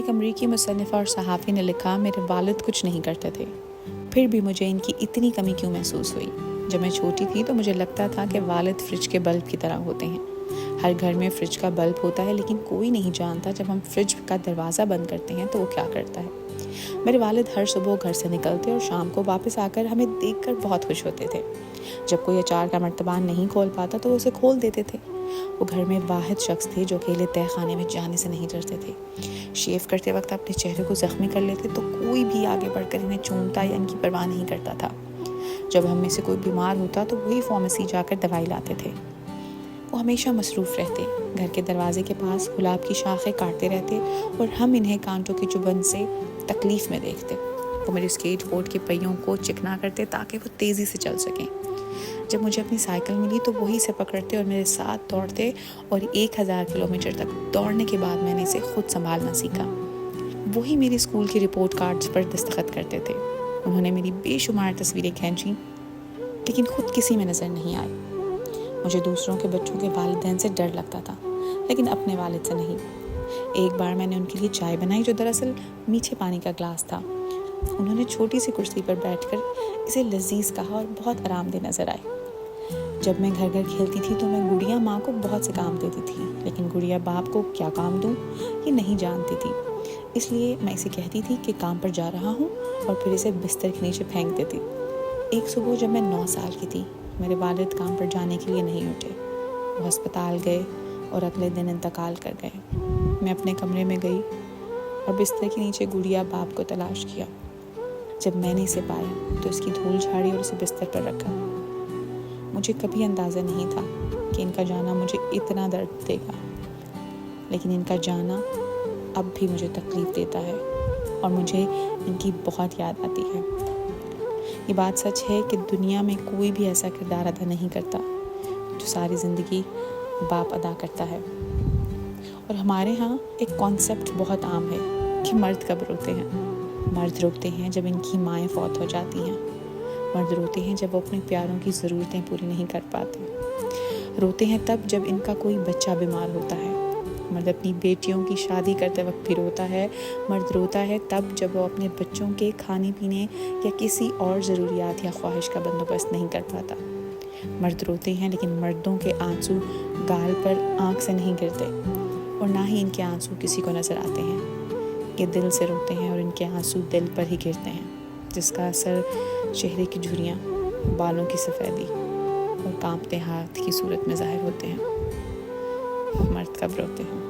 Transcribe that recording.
ایک امریکی مصنفہ اور صحافی نے لکھا، میرے والد کچھ نہیں کرتے تھے، پھر بھی مجھے ان کی اتنی کمی کیوں محسوس ہوئی؟ جب میں چھوٹی تھی تو مجھے لگتا تھا کہ والد فریج کے بلب کی طرح ہوتے ہیں۔ ہر گھر میں فریج کا بلب ہوتا ہے، لیکن کوئی نہیں جانتا جب ہم فریج کا دروازہ بند کرتے ہیں تو وہ کیا کرتا ہے۔ میرے والد ہر صبح گھر سے نکلتے اور شام کو واپس آ کر ہمیں دیکھ کر بہت خوش ہوتے تھے۔ جب کوئی اچار کا مرتبان نہیں کھول پاتا تو وہ اسے کھول دیتے تھے۔ وہ گھر میں واحد شخص تھے جو اکیلے تہہ خانے میں جانے سے نہیں ڈرتے تھے۔ شیو کرتے وقت اپنے چہرے کو زخمی کر لیتے تو کوئی بھی آگے بڑھ کر انہیں چومتا یا ان کی پرواہ نہیں کرتا تھا۔ جب ہم میں سے کوئی بیمار ہوتا تو وہی فارمیسی جا کر دوائی لاتے تھے۔ وہ ہمیشہ مصروف رہتے، گھر کے دروازے کے پاس گلاب کی شاخیں کاٹتے رہتے اور ہم انہیں کانٹوں کی چبھن سے تکلیف میں دیکھتے۔ وہ میرے اسکیٹ بورڈ کے پہیوں کو چکنا کرتے تاکہ وہ تیزی سے چل سکیں۔ جب مجھے اپنی سائیکل ملی تو وہی سے پکڑتے اور میرے ساتھ دوڑتے، اور 1000 کلومیٹر تک دوڑنے کے بعد میں نے اسے خود سنبھالنا سیکھا۔ وہی میری اسکول کی رپورٹ کارڈز پر دستخط کرتے تھے۔ انہوں نے میری بے شمار تصویریں کھینچیں، لیکن خود کسی میں نظر نہیں آئی۔ مجھے دوسروں کے بچوں کے والدین سے ڈر لگتا تھا، لیکن اپنے والد سے نہیں۔ ایک بار میں نے ان کے لیے چائے بنائی جو دراصل میٹھے پانی کا گلاس تھا۔ انہوں نے چھوٹی سی کرسی پر بیٹھ کر اسے لذیذ کہا اور بہت آرام دہ نظر آئے۔ جب میں گھر گھر کھیلتی تھی تو میں گڑیا ماں کو بہت سے کام دیتی تھی، لیکن گڑیا باپ کو کیا کام دوں یہ نہیں جانتی تھی۔ اس لیے میں اسے کہتی تھی کہ کام پر جا رہا ہوں اور پھر اسے بستر کے نیچے پھینک دیتی۔ ایک صبح جب میں 9 سال کی تھی، میرے والد کام پر جانے کے لیے نہیں اٹھے۔ وہ ہسپتال گئے اور اگلے دن انتقال کر گئے۔ میں اپنے کمرے میں گئی اور بستر کے نیچے گڑیا باپ کو تلاش کیا۔ جب میں نے اسے پایا تو اس کی دھول جھاڑی اور اسے بستر پر رکھا۔ مجھے کبھی اندازہ نہیں تھا کہ ان کا جانا مجھے اتنا درد دے گا، لیکن ان کا جانا اب بھی مجھے تکلیف دیتا ہے اور مجھے ان کی بہت یاد آتی ہے۔ یہ بات سچ ہے کہ دنیا میں کوئی بھی ایسا کردار ادا نہیں کرتا جو ساری زندگی باپ ادا کرتا ہے۔ اور ہمارے ہاں ایک کانسیپٹ بہت عام ہے کہ مرد کب روتے ہیں۔ مرد روتے ہیں جب ان کی مائیں فوت ہو جاتی ہیں۔ مرد روتے ہیں جب وہ اپنے پیاروں کی ضرورتیں پوری نہیں کر پاتے۔ روتے ہیں تب جب ان کا کوئی بچہ بیمار ہوتا ہے۔ مرد اپنی بیٹیوں کی شادی کرتے وقت بھی روتا ہے۔ مرد روتا ہے تب جب وہ اپنے بچوں کے کھانے پینے یا کسی اور ضروریات یا خواہش کا بندوبست نہیں کر پاتا۔ مرد روتے ہیں، لیکن مردوں کے آنسو گال پر آنکھ سے نہیں گرتے، اور نہ ہی ان کے آنسو کسی کو نظر آتے ہیں۔ یہ دل سے روتے ہیں اور ان کے آنسو دل پر ہی گرتے ہیں، جس کا اثر چہرے کی جھریاں، بالوں کی سفیدی اور کانپتے ہاتھ کی صورت میں ظاہر ہوتے ہیں۔ مرد کب روتے ہیں؟